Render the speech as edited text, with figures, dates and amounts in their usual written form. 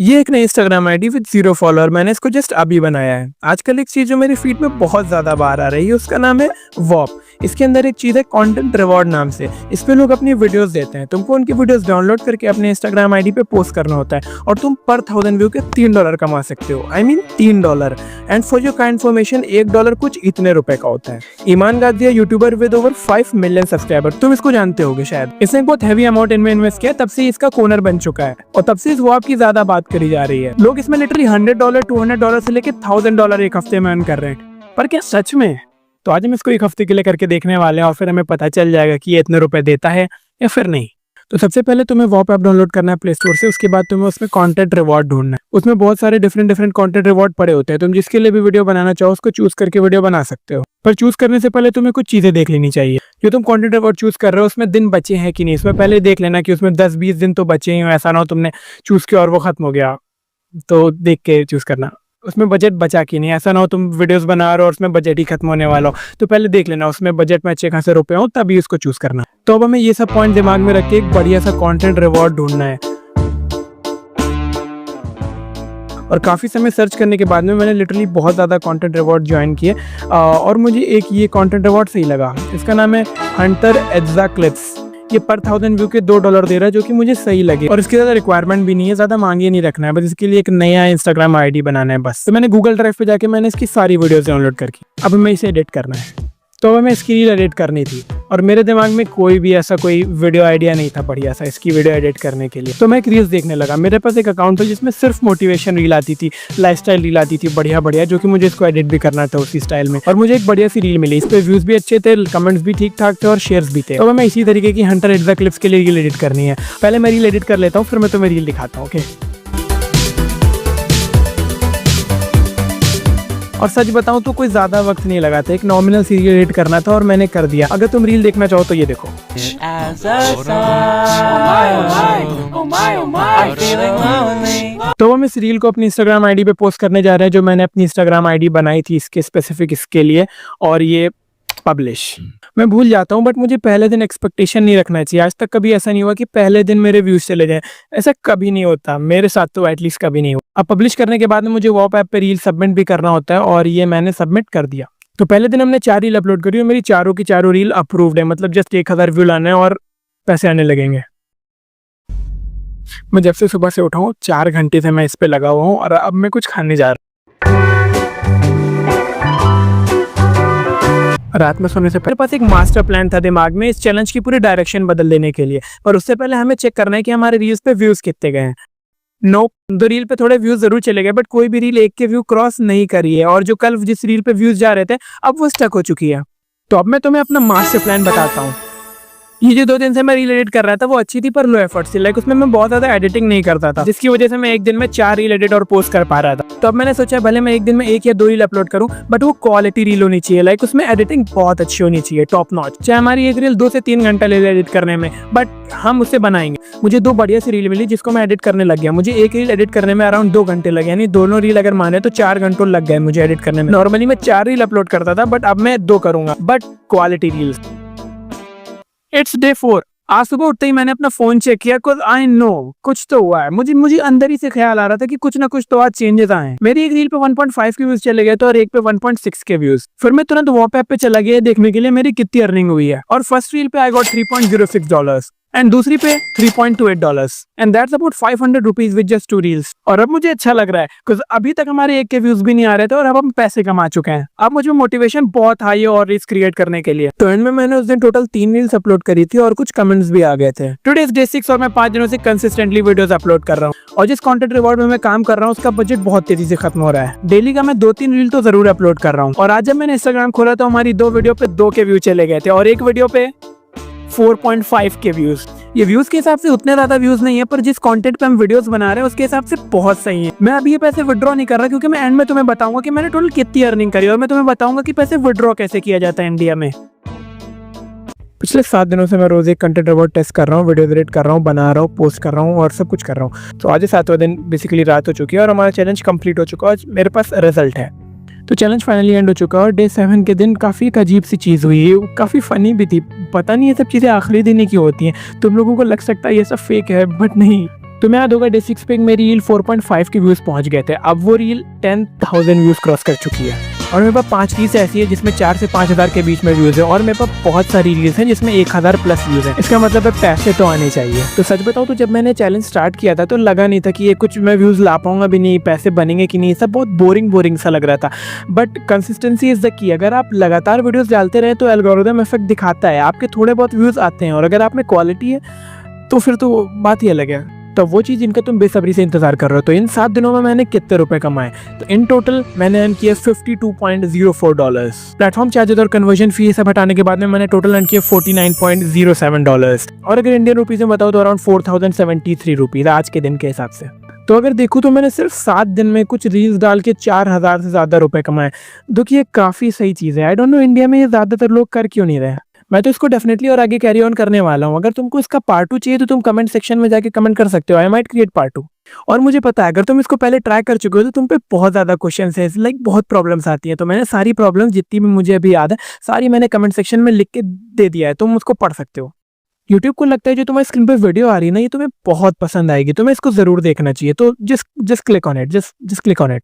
ये एक नई इंस्टाग्राम आईडी विद 0 फॉलोअर, मैंने इसको जस्ट अभी बनाया है। आजकल एक चीज जो मेरी फीड में बहुत ज्यादा बाहर आ रही है उसका नाम है वॉप। इसके अंदर एक चीज है कंटेंट रिवॉर्ड नाम से। इस पे लोग अपनी वीडियोस देते हैं, तुमको उनकी वीडियोस डाउनलोड करके अपने इंस्टाग्राम आईडी पे पोस्ट करना होता है और तुम पर 1000 व्यू के $3 कमा सकते हो। I mean $3। And for your kind information $1 कुछ इतने रुपए का होता है। Iman Gadzhi YouTuber with over 5 million subscriber, तुम इसको जानते होगे शायद। इसने बहुत हैवी अमाउंट इनमें इन्वेस्ट किया, तब से इसका कोनर बन चुका है और तब से इस वॉप की ज्यादा बात करी जा रही है। लोग इसमें लिटरली $100 $200 से लेके $1000 एक हफ्ते में अर्न कर रहे हैं। पर क्या सच में? तो आज हम इसको एक हफ्ते के लिए करके देखने वाले हैं और फिर हमें पता चल जाएगा कि ये इतने रुपए देता है या फिर नहीं। तो सबसे पहले तुम्हें वॉप ऐप डाउनलोड करना है प्ले स्टोर से। उसके बाद तुम्हें उसमें कंटेंट रिवॉर्ड ढूंढना है। उसमें बहुत सारे डिफरेंट कंटेंट रिवॉर्ड पड़े होते हैं। तुम जिसके लिए भी वीडियो बनाना चाहो उसको चूज करके वीडियो बना सकते हो। पर चूज करने से पहले तुम्हें कुछ चीजें देख लेनी चाहिए। जो तुम कंटेंट रिवॉर्ड चूज कर रहे हो उसमें दिन बचे हैं कि नहीं, इसमें पहले देख लेना कि उसमें 10-20 दिन तो बचे ही हो। ऐसा ना हो तुमने चूज किया और वो खत्म हो गया, तो देख के चूज करना। उसमें बजट बचा कि नहीं, ऐसा ना हो तुम वीडियोस बना रहे हो और उसमें बजट ही खत्म होने वाला हो। तो पहले देख लेना उसमें बजट में अच्छे खासे रुपए हो, तभी उसको चूज करना। तो अब हमें ये सब पॉइंट दिमाग में रख के एक बढ़िया सा कंटेंट रिवॉर्ड ढूंढना है। और काफ़ी समय सर्च करने के बाद में मैंने लिटरली बहुत ज़्यादा कंटेंट रिवॉर्ड ज्वाइन किए और मुझे एक ये कंटेंट रिवॉर्ड सही लगा। इसका नाम है हंटर एड्जा क्लिप्स। ये पर 1000 व्यू के $2 दे रहा है, जो कि मुझे सही लगे और इसकी ज़्यादा रिक्वायरमेंट भी नहीं है, ज़्यादा मांगे नहीं रखना है, बस इसके लिए एक नया इंस्टाग्राम आईडी बनाना है बस। तो मैंने गूगल ड्राइव पे जाके मैंने इसकी सारी वीडियोस डाउनलोड करके अब हमें इसे एडिट करना है। तो अब हमें इसकी रील एडिट करनी थी और मेरे दिमाग में कोई भी ऐसा कोई वीडियो आइडिया नहीं था बढ़िया सा इसकी वीडियो एडिट करने के लिए। तो मैं एक रील्स देखने लगा। मेरे पास एक अकाउंट था जिसमें सिर्फ मोटिवेशन रील आती थी, लाइफस्टाइल रील आती थी बढ़िया बढ़िया, जो कि मुझे इसको एडिट भी करना था उसी स्टाइल में। और मुझे एक बढ़िया सी रील मिली, इस पे व्यूज भी अच्छे थे, कमेंट्स भी ठीक ठाक थे और शेयर्स भी थे। तो मैं इसी तरीके की हंटर एड्जा क्लिप्स के लिए रील एडिट करनी है। पहले मैं रील एडिट कर लेता हूँ, फिर मैं तुम्हें रील दिखाता हूँ। ओके। और सच बताऊं तो कोई ज्यादा वक्त नहीं लगा था, एक नॉमिनल सी रील एडिट करना था और मैंने कर दिया। अगर तुम रील देखना चाहो तो ये देखो। तो हम इस रील को अपनी इंस्टाग्राम आईडी पे पोस्ट करने जा रहे हैं, जो मैंने अपनी इंस्टाग्राम आईडी बनाई थी इसके स्पेसिफिक इसके लिए, और ये पब्लिश। मैं भूल जाता हूँ बट मुझे पहले दिन एक्सपेक्टेशन नहीं रखना चाहिए। आज तक कभी ऐसा नहीं हुआ कि पहले दिन मेरे व्यूज चले जाएं, ऐसा कभी नहीं होता मेरे साथ, तो एटलीस्ट कभी नहीं हुआ। अब पब्लिश करने के बाद में मुझे वॉप ऐप पे रील सबमिट भी करना होता है और ये मैंने सबमिट कर दिया। तो पहले दिन हमने 4 रील अपलोड करी और मेरी चारों की चारों रील अप्रूव्ड है, मतलब जस्ट 1000 व्यू लाना है और पैसे आने लगेंगे। मैं जब से सुबह से उठा हूँ 4 घंटे से मैं इस पे लगा हुआ हूँ और अब मैं कुछ खाने जा रहा हूँ। रात में सोने से पहले पास एक मास्टर प्लान था दिमाग में इस चैलेंज की पूरी डायरेक्शन बदल देने के लिए। पर उससे पहले हमें चेक करना है कि हमारे रील्स पे व्यूज कितने गए हैं। दो रील पे थोड़े व्यूज जरूर चले गए बट कोई भी रील 1 के व्यू क्रॉस नहीं करी है और जो कल जिस रील पे व्यूज जा रहे थे अब वो स्टक हो चुकी है। तो अब मैं तुम्हें अपना मास्टर प्लान बताता हूँ। ये जो 2 दिन से मैं रील एडिट कर रहा था वो अच्छी थी पर लो एफर्ट थी, लाइक उसमें मैं बहुत ज्यादा एडिटिंग नहीं करता था, जिसकी वजह से मैं एक दिन में 4 रील एडिट और पोस्ट कर पा रहा था। तो अब मैंने सोचा भले मैं एक दिन में 1 या 2 रील अपलोड करूं बट वो क्वालिटी रील होनी चाहिए, लाइक उसमें एडिटिंग बहुत अच्छी होनी चाहिए, टॉप नॉच। चाहे हमारी एक रील 2 से 3 घंटा ले एडिट करने में, बट हम उससे बनाएंगे। मुझे 2 बढ़िया सी रील मिली जिसको मैं एडिट करने लग गया। मुझे एक रील एडिट करने में अराउंड 2 घंटे लगे, यानी दोनों रील अगर माने तो 4 घंटों लग गए मुझे एडिट करने में। नॉर्मली मैं 4 रील अपलोड करता था बट अब मैं 2 करूंगा, but quality reels. It's day 4। आज सुबह उठते ही मैंने अपना फोन चेक किया, आई नो कुछ तो हुआ है। मुझे अंदर ही से ख्याल आ रहा था कि कुछ ना कुछ तो आज चेंजेस आए। मेरी एक रील पे 1.5 के व्यूज चले गए थे और एक पे 1.6 के व्यूज। फिर मैं तुरंत वॉप ऐप पे चला गया देखने के लिए मेरी कितनी अर्निंग हुई है। और फर्स्ट रील पे आई गॉट $3.06 एंड दूसरी पे $3.28 and that's about 500 rupees with just 2 reels. और अब मुझे अच्छा लग रहा है बिकॉज अभी तक हमारे 1 के व्यूज भी नहीं आ रहे थे और अब हम पैसे कमा चुके हैं। अब मुझे मोटिवेशन बहुत हाई है और रील्स क्रिएट करने के लिए। तो एंड में मैंने उस दिन टोटल 3 रील्स अपलोड करी थी और कुछ कमेंट्स भी आ गए थे। टुडे इज डे 6 और मैं 5 दिनों से कंसिस्टेंटली वीडियोस अपलोड कर रहा हूँ और जिस कंटेंट रिवॉर्ड में मैं काम कर रहा हूँ उसका बजट बहुत तेजी से खत्म हो रहा है। डेली का मैं 2-3 रील तो जरूर अपलोड कर रहा हूँ। और आज जब मैंने इंस्टाग्राम खोला तो हमारी 2 वीडियो पे 2 के व्यू चले गए थे और एक वीडियो पे 4.5 के व्यूज। ये व्यूज के हिसाब से उतने ज्यादा व्यूज नहीं है पर जिस कंटेंट पे हम वीडियोस बना रहे हैं उसके हिसाब से बहुत सही है। मैं अभी ये पैसे विड्रॉ नहीं कर रहा क्योंकि मैं एंड में तुम्हें बताऊंगा कि मैंने टोटल कितनी अर्निंग करी और मैं तुम्हें बताऊंगा कि पैसे विड्रॉ कैसे किया जाता है इंडिया में। पिछले 7 दिनों से मैं रोज एक कंटेंट रिवॉर्ड टेस्ट कर रहा हूँ, वीडियो एडिट कर रहा हूँ, बना रहा हूँ, पोस्ट कर रहा हूँ और सब कुछ कर रहा हूँ। तो आज 7वां दिन बेसिकली रात हो चुकी है और हमारा चैलेंज कंप्लीट हो चुका है। आज मेरे पास रिजल्ट है। तो चैलेंज फाइनली एंड हो चुका है और डे 7 के दिन काफ़ी एक अजीब सी चीज़ हुई है, काफ़ी फ़नी भी थी। पता नहीं ये सब चीज़ें आखिरी दिन ही की होती हैं। तुम लोगों को लग सकता है ये सब फेक है बट नहीं, तुम्हें याद होगा डे 6 पे मेरी रील 4.5 के व्यूज पहुंच गए थे, अब वो रील 10,000 व्यूज क्रॉस कर चुकी है। और मेरे पास 5 रील्स ऐसी है जिसमें 4 से 5,000 के बीच में व्यूज है, और मेरे पास बहुत सारी रील्स हैं जिसमें 1,000 प्लस व्यूज है। इसका मतलब है पैसे तो आने चाहिए। तो सच बताऊं तो जब मैंने चैलेंज स्टार्ट किया था तो लगा नहीं था कि ये कुछ मैं व्यूज ला पाऊंगा भी नहीं, पैसे बनेंगे कि नहीं, सब बहुत बोरिंग सा लग रहा था। But consistency is the key. अगर आप लगातार वीडियोस डालते रहे तो एल्गोरिथम इफेक्ट दिखाता है, आपके थोड़े बहुत व्यूज आते हैं, और अगर आप में क्वालिटी है तो फिर तो बात ही अलग है। तो वो चीज़ जिनका तुम बेसब्री से इंतजार कर रहे हो। तो इन 7 दिनों में मैंने कितने रुपए कमाए, तो इन टोटल मैंने अर्न किया $52.04। प्लेटफॉर्म चार्जेस और कन्वर्जन फी सब हटाने के बाद में मैंने टोटल अर्न किया $49.07, और अगर इंडियन रुपीज में बताओ तो अराउंड 4,073 रुपीज आज के दिन के हिसाब से। तो अगर देखूँ तो मैंने सिर्फ 7 दिन में कुछ रील्स डाल के 4,000 से ज़्यादा रुपए कमाए, जो कि ये काफ़ी सही चीज़ है। आई डोंट नो इंडिया में ये ज़्यादातर लोग कर क्यों नहीं रहे। मैं तो इसको डेफिनेटली और आगे कैरी ऑन करने वाला हूँ। अगर तुमको इसका पार्ट 2 चाहिए तो तुम कमेंट सेक्शन में जाके कमेंट कर सकते हो, आई माइट क्रिएट पार्ट 2। और मुझे पता है अगर तुम इसको पहले ट्राई कर चुके हो तो तुम पे बहुत ज़्यादा क्वेश्चंस है, लाइक बहुत प्रॉब्लम्स आती हैं। तो मैंने सारी प्रॉब्लम्स जितनी भी मुझे अभी याद है सारी मैंने कमेंट सेक्शन में लिख के दे दिया है, तुम उसको पढ़ सकते हो। यूट्यूब को लगता है जो तुम्हारी स्क्रीन पे वीडियो आ रही है ना, ये तुम्हें बहुत पसंद आएगी, तुम्हें इसको जरूर देखना चाहिए। तो just click on it, just click on it.